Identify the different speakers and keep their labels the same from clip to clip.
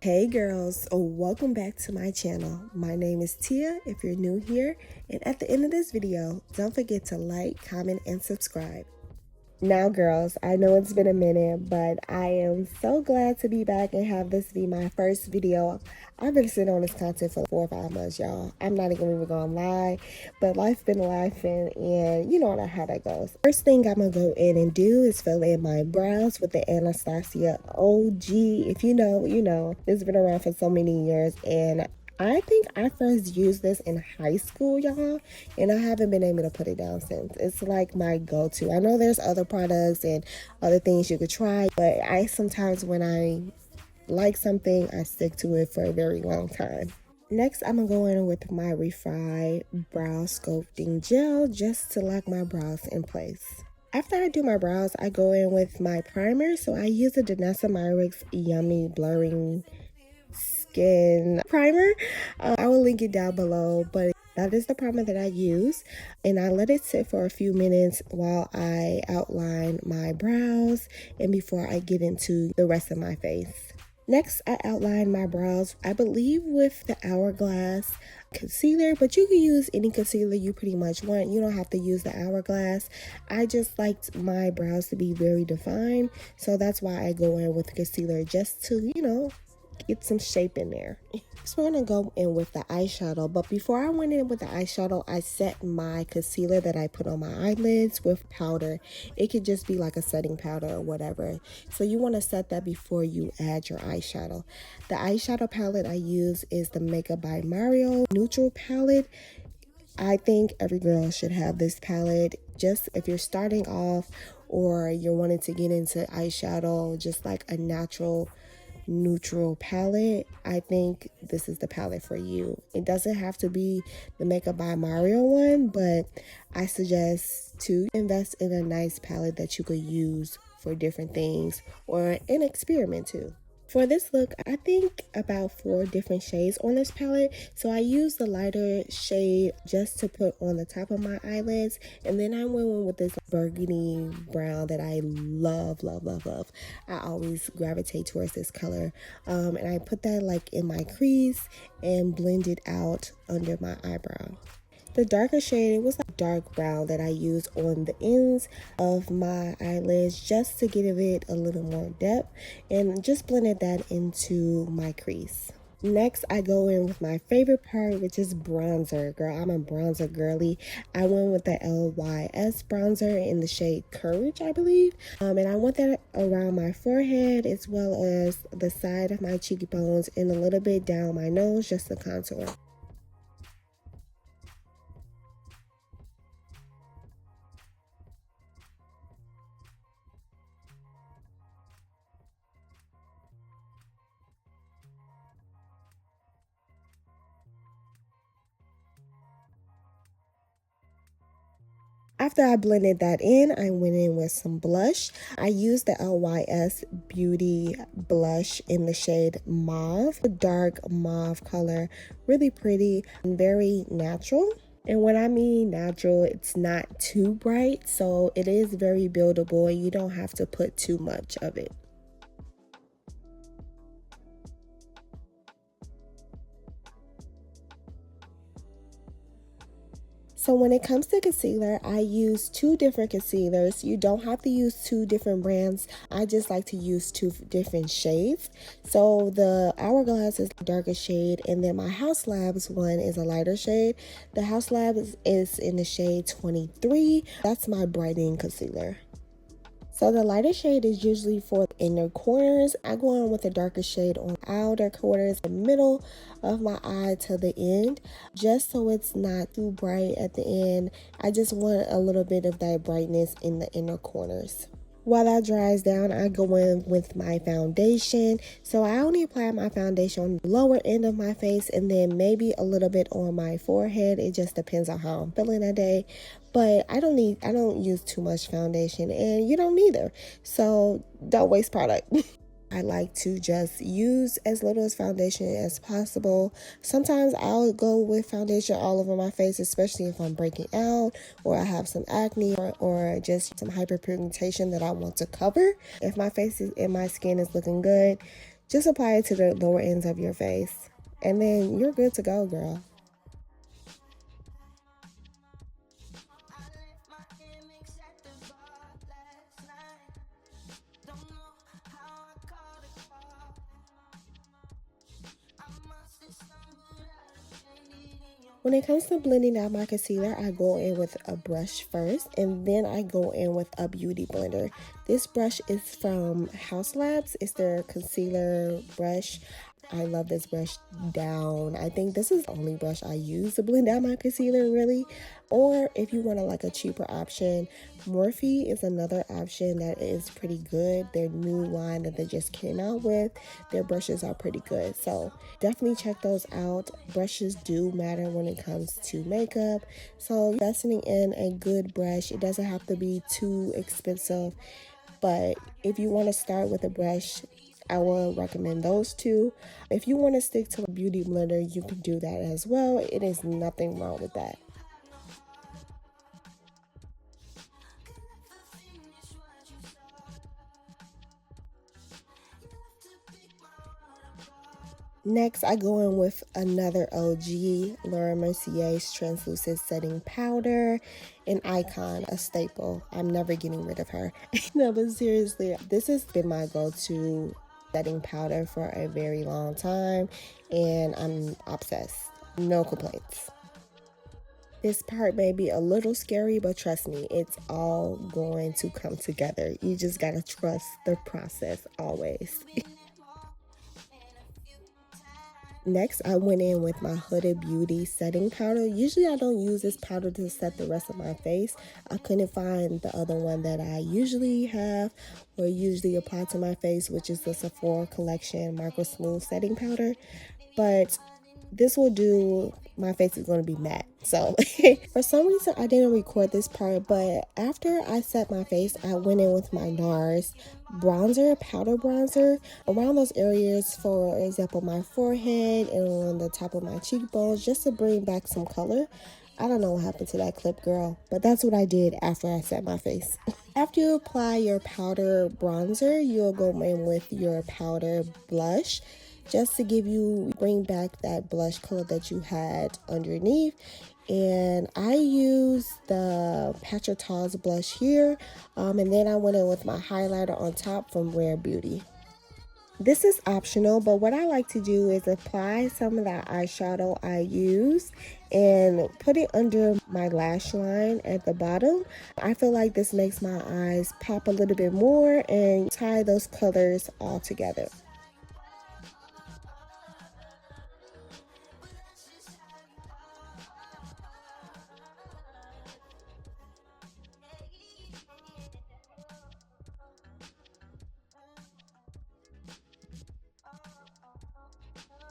Speaker 1: Hey girls, welcome back to my channel. My name is Tia if you're new here, and at the end of this video, don't forget to like, comment, and subscribe. Now girls, I know it's been a minute, but I am so glad to be back and have this be my first video. I've been sitting on this content for 4 or 5 months, y'all. I'm not even gonna lie, but life's been laughing, and you know how that goes. First thing I'm gonna go in and do is fill in my brows with the Anastasia OG. If you know, you know. It's been around for so many years, and I think I first used this in high school, y'all, and I haven't been able to put it down since. It's like my go-to. I know there's other products and other things you could try, but I sometimes when I like something, I stick to it for a very long time. Next, I'm going to go in with my Refy Brow Sculpting Gel just to lock my brows in place. After I do my brows, I go in with my primer. So I use the Danessa Myricks Yummy Blurring Skin Primer. I will link it down below, but that is the primer that I use, and I let it sit for a few minutes while I outline my brows and before I get into the rest of my face. Next, I outline my brows, I believe with the Hourglass concealer, but you can use any concealer you pretty much want. You don't have to use the Hourglass. I just liked my brows to be very defined, so that's why I go in with concealer, just to, you know, get some shape in there. So we're gonna go in with the eyeshadow, but before I went in with the eyeshadow, I set my concealer that I put on my eyelids with powder. It could just be like a setting powder or whatever, so you want to set that before you add your eyeshadow. The eyeshadow palette I use is the Makeup by Mario neutral palette. I think every girl should have this palette, just if you're starting off or you're wanting to get into eyeshadow, just like a natural neutral palette. I think this is the palette for you. It doesn't have to be the Makeup by Mario one, but I suggest to invest in a nice palette that you could use for different things or an experiment too. For this look, I think about 4 different shades on this palette. So I used the lighter shade just to put on the top of my eyelids. And then I went in with this burgundy brown that I love, love, love, love. I always gravitate towards this color. And I put that like in my crease and blend it out under my eyebrow. The darker shade, it was like dark brown that I used on the ends of my eyelids just to give it a little more depth, and just blended that into my crease. Next, I go in with my favorite part, which is bronzer. Girl, I'm a bronzer girly. I went with the LYS bronzer in the shade Courage, I believe. And I want that around my forehead as well as the side of my cheekbones and a little bit down my nose just to contour. After I blended that in, I went in with some blush. I used the LYS Beauty blush in the shade Mauve, a dark mauve color, really pretty and very natural. And when I mean natural, it's not too bright, so it is very buildable and you don't have to put too much of it. So when it comes to concealer, I use 2 different concealers. You don't have to use 2 different brands. I just like to use 2 different shades. So the Hourglass is the darker shade, and then my Haus Labs one is a lighter shade. The Haus Labs is in the shade 23. That's my brightening concealer. So the lighter shade is usually for the inner corners. I go on with the darker shade on outer corners, the middle of my eye to the end, just so it's not too bright at the end. I just want a little bit of that brightness in the inner corners. While that dries down, I go in with my foundation. So I only apply my foundation on the lower end of my face and then maybe a little bit on my forehead. It just depends on how I'm feeling that day. But I don't use too much foundation, and you don't either. So don't waste product. I like to just use as little as foundation as possible. Sometimes I'll go with foundation all over my face, especially if I'm breaking out or I have some acne or just some hyperpigmentation that I want to cover. If my face and my skin is looking good, Just apply it to the lower ends of your face, and then you're good to go, girl. When it comes to blending out my concealer, I go in with a brush first, and then I go in with a beauty blender. This brush is from Haus. It's their concealer brush. I love this brush down. I think this is the only brush I use to blend out my concealer, really. Or if you want like a cheaper option, Morphe is another option that is pretty good. Their new line that they just came out with, their brushes are pretty good. So definitely check those out. Brushes do matter when it comes to makeup. So investing in a good brush, it doesn't have to be too expensive. But if you want to start with a brush, I will recommend those two. If you want to stick to a beauty blender, you can do that as well. It is nothing wrong with that. Next, I go in with another OG, Mercier's translucent setting powder, an icon, a staple. I'm never getting rid of her. No, but seriously, this has been my go-to setting powder for a very long time, and I'm obsessed. No complaints. This part may be a little scary, but trust me, it's all going to come together. You just gotta trust the process always. Next, I went in with my Huda Beauty setting powder. Usually I don't use this powder to set the rest of my face. I couldn't find the other one that I usually have or usually apply to my face, which is the Sephora Collection Micro Smooth setting powder. But this will do. My face is going to be matte. So for some reason I didn't record this part, but after I set my face, I went in with my NARS bronzer, powder bronzer around those areas, for example my forehead and on the top of my cheekbones, just to bring back some color. I don't know what happened to that clip, girl, but that's what I did after I set my face. After you apply your powder bronzer, you'll go in with your powder blush, just to bring back that blush color that you had underneath. And I use the Patrick blush here, and then I went in with my highlighter on top from Rare Beauty. This is optional, but what I like to do is apply some of that eyeshadow I use and put it under my lash line at the bottom. I feel like this makes my eyes pop a little bit more and tie those colors all together.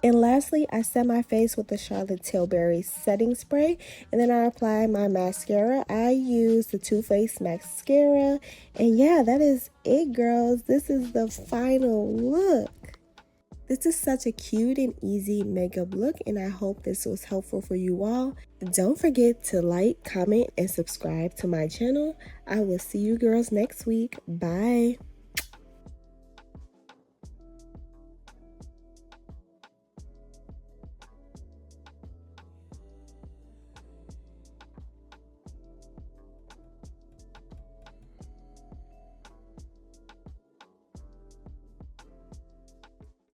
Speaker 1: And lastly, I set my face with the Charlotte Tilbury setting spray, and then I apply my mascara. I use the Too Faced mascara, and yeah, that is it, girls. This is the final look. This is such a cute and easy makeup look, and I hope this was helpful for you all. Don't forget to like, comment, and subscribe to my channel. I will see you girls next week. Bye.